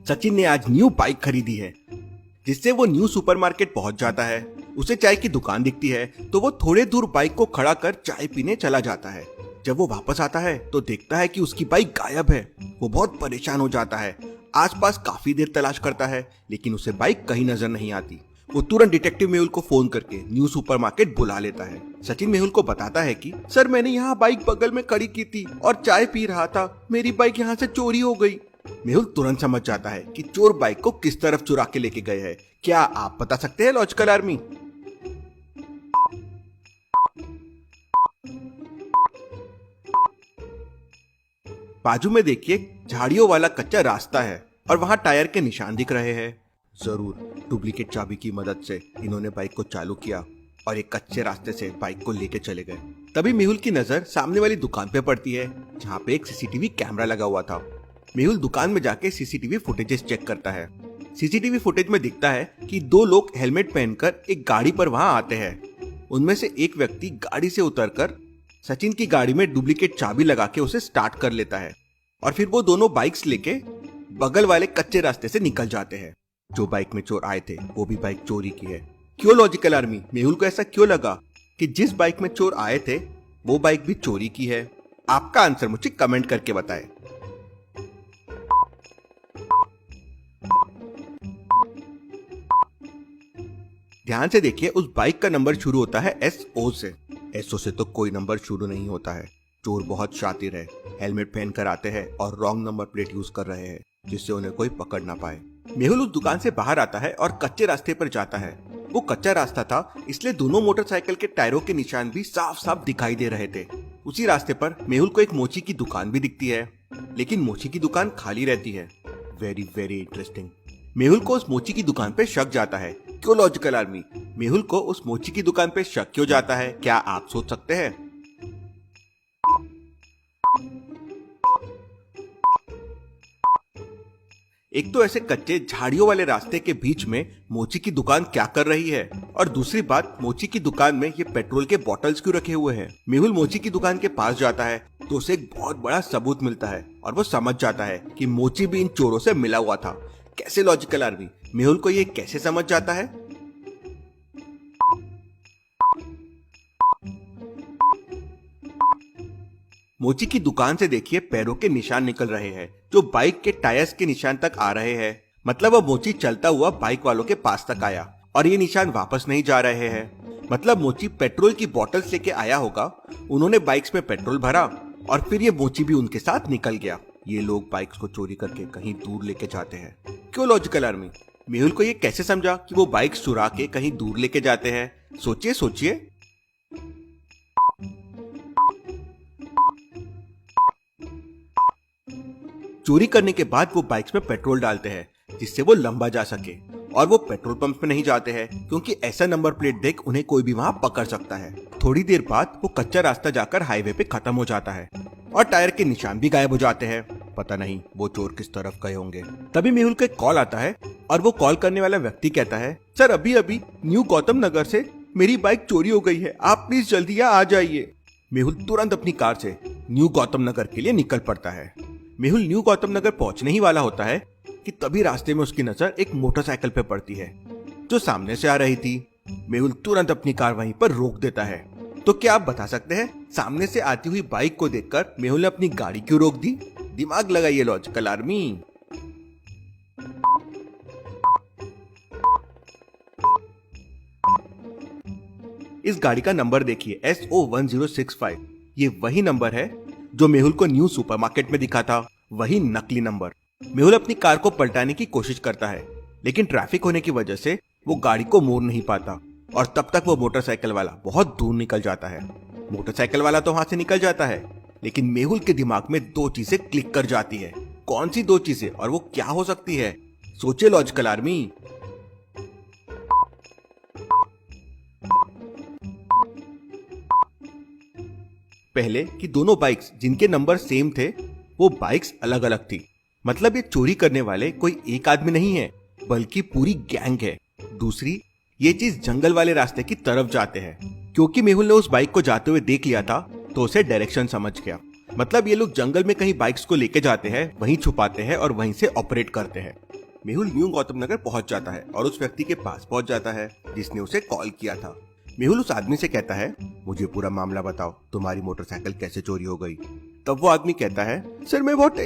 सचिन ने आज new bike खरीदी है, जिससे वो न्यू सुपरमार्केट पहुंच जाता है। उसे चाय की दुकान दिखती है तो वो थोड़े दूर बाइक को खड़ा कर चाय पीने चला जाता है। जब वो वापस आता है तो देखता है कि उसकी बाइक गायब है। वो बहुत परेशान हो जाता है। आसपास काफी देर तलाश करता है लेकिन उसे बाइक कहीं नजर नहीं आती। वो तुरंत डिटेक्टिव मेहुल को फोन करके न्यू सुपरमार्केट बुला लेता है। सचिन मेहुल को बताता है कि सर, मैंने यहाँ बाइक बगल में खड़ी की थी और चाय पी रहा था। मेरी बाइक यहाँ से चोरी हो गई। मेहुल तुरंत समझ जाता है कि चोर बाइक को किस तरफ चुरा के लेके गए हैं। क्या आप बता सकते हैं लॉजिकल आर्मी? बाजू में देखिए, झाड़ियों वाला कच्चा रास्ता है और वहां टायर के निशान दिख रहे हैं। जरूर डुप्लीकेट चाबी की मदद से इन्होंने बाइक को चालू किया और एक कच्चे रास्ते से बाइक को लेके चले गए। तभी मेहुल की नजर सामने वाली दुकान पे पड़ती है जहाँ पे एक सीसीटीवी कैमरा लगा हुआ था। मेहुल दुकान में जाके सीसीटीवी फुटेजेस चेक करता है। सीसीटीवी फुटेज में दिखता है कि दो लोग हेलमेट पहनकर एक गाड़ी पर वहां आते हैं। उनमें से एक व्यक्ति गाड़ी से उतरकर सचिन की गाड़ी में डुप्लीकेट चाबी लगा के उसे स्टार्ट कर लेता है और फिर वो दोनों बाइक्स लेके बगल वाले कच्चे रास्ते से निकल जाते हैं। जो बाइक में चोर आए थे वो भी बाइक चोरी की है। क्यों लॉजिकल आर्मी? मेहुल को ऐसा क्यों लगा कि जिस बाइक में चोर आए थे वो बाइक भी चोरी की है? आपका आंसर मुझे कमेंट करके बताएं। ध्यान से देखिए, उस बाइक का नंबर शुरू होता है SO से। SO से तो कोई नंबर शुरू नहीं होता है। चोर बहुत शातिर है, हेलमेट पहनकर आते हैं और रॉन्ग नंबर प्लेट यूज कर रहे हैं जिससे उन्हें कोई पकड़ ना पाए। मेहुल उस दुकान से बाहर आता है और कच्चे रास्ते पर जाता है। वो कच्चा रास्ता था, इसलिए दोनों मोटरसाइकिल के टायरों के निशान भी साफ साफ दिखाई दे रहे थे। उसी रास्ते पर मेहुल को एक मोची की दुकान भी दिखती है, लेकिन मोची की दुकान खाली रहती है। Very very interesting. मेहुल को उस मोची की दुकान पे शक जाता है। क्यों लॉजिकल आर्मी? मेहुल को उस मोची की दुकान पे शक क्यों जाता है? क्या आप सोच सकते हैं? एक तो ऐसे कच्चे झाड़ियों वाले रास्ते के बीच में मोची की दुकान क्या कर रही है, और दूसरी बात, मोची की दुकान में ये पेट्रोल के बॉटल्स क्यों रखे हुए हैं? मेहुल मोची की दुकान के पास जाता है तो उसे एक बहुत बड़ा सबूत मिलता है और वो समझ जाता है कि मोची भी इन चोरों से मिला हुआ था। कैसे लॉजिकल आर्मी? मेहुल को ये कैसे समझ जाता है? मोची की दुकान से देखिए, पैरों के निशान निकल रहे हैं जो बाइक के टायर्स के निशान तक आ रहे हैं। मतलब वो मोची चलता हुआ बाइक वालों के पास तक आया और ये निशान वापस नहीं जा रहे हैं। मतलब मोची पेट्रोल की बोतल्स लेके आया होगा, उन्होंने बाइक्स में पेट्रोल भरा और फिर ये मोची भी उनके साथ निकल गया। ये लोग बाइक्स को चोरी करके कहीं दूर लेके जाते हैं। क्यों लॉजिकल आर्मी? मेहुल को ये कैसे समझा कि वो बाइक चुरा के कहीं दूर लेके जाते हैं? सोचिए सोचिए। चोरी करने के बाद वो बाइक्स में पेट्रोल डालते हैं जिससे वो लंबा जा सके, और वो पेट्रोल पंप पे नहीं जाते हैं क्योंकि ऐसा नंबर प्लेट देख उन्हें कोई भी वहां पकड़ सकता है। थोड़ी देर बाद वो कच्चा रास्ता जाकर हाईवे पे खत्म हो जाता है और टायर के निशान भी गायब हो जाते हैं। पता नहीं वो चोर किस तरफ गए होंगे। तभी मेहुल को एक कॉल आता है और वो कॉल करने वाला व्यक्ति कहता है, सर, अभी अभी न्यू गौतम नगर से मेरी बाइक चोरी हो गई है, आप प्लीज जल्दी यहाँ आ जाइए। मेहुल तुरंत अपनी कार से न्यू गौतम नगर के लिए निकल पड़ता है। मेहुल न्यू गौतम नगर पहुंचने ही वाला होता है कि तभी रास्ते में उसकी नजर एक मोटरसाइकिल पे पड़ती है जो सामने से आ रही थी। मेहुल तुरंत अपनी कार वहीं पर रोक देता है। तो क्या आप बता सकते हैं सामने से आती हुई बाइक को देखकर मेहुल ने अपनी गाड़ी क्यों रोक दी? दिमाग लगाइए लॉजिकल आर्मी। इस गाड़ी का नंबर देखिए, SO1065। ये वही नंबर है जो मेहुल को न्यू सुपरमार्केट में दिखा था, वही नकली नंबर। मेहुल अपनी कार को पलटाने की कोशिश करता है लेकिन ट्रैफिक होने की वजह से वो गाड़ी को मोड़ नहीं पाता और तब तक वो मोटरसाइकिल वाला बहुत दूर निकल जाता है। मोटरसाइकिल वाला तो वहां से निकल जाता है लेकिन मेहुल के दिमाग में दो चीजें क्लिक कर जाती है। कौन सी दो चीजें और वो क्या हो सकती है? सोचिए लॉजिकल आर्मी। पहले कि दोनों बाइक्स जिनके नंबर सेम थे वो बाइक्स अलग अलग थी। मतलब ये चोरी करने वाले कोई एक आदमी नहीं है बल्कि पूरी गैंग है। दूसरी, ये चीज जंगल वाले रास्ते की तरफ जाते हैं। क्योंकि मेहुल ने उस बाइक को जाते हुए देख लिया था तो उसे डायरेक्शन समझ गया। मतलब ये लोग जंगल में कहीं बाइक्स को लेके जाते हैं, वहीं छुपाते हैं और वहीं से ऑपरेट करते हैं। मेहुल न्यू गौतम नगर पहुंच जाता है और उस व्यक्ति के पास पहुंच जाता है जिसने उसे कॉल किया था। मेहुल उस आदमी से कहता है, मुझे पूरा मामला बताओ, तुम्हारी मोटरसाइकिल कैसे चोरी हो गई। तब वो आदमी कहता है, सर मैं बहुत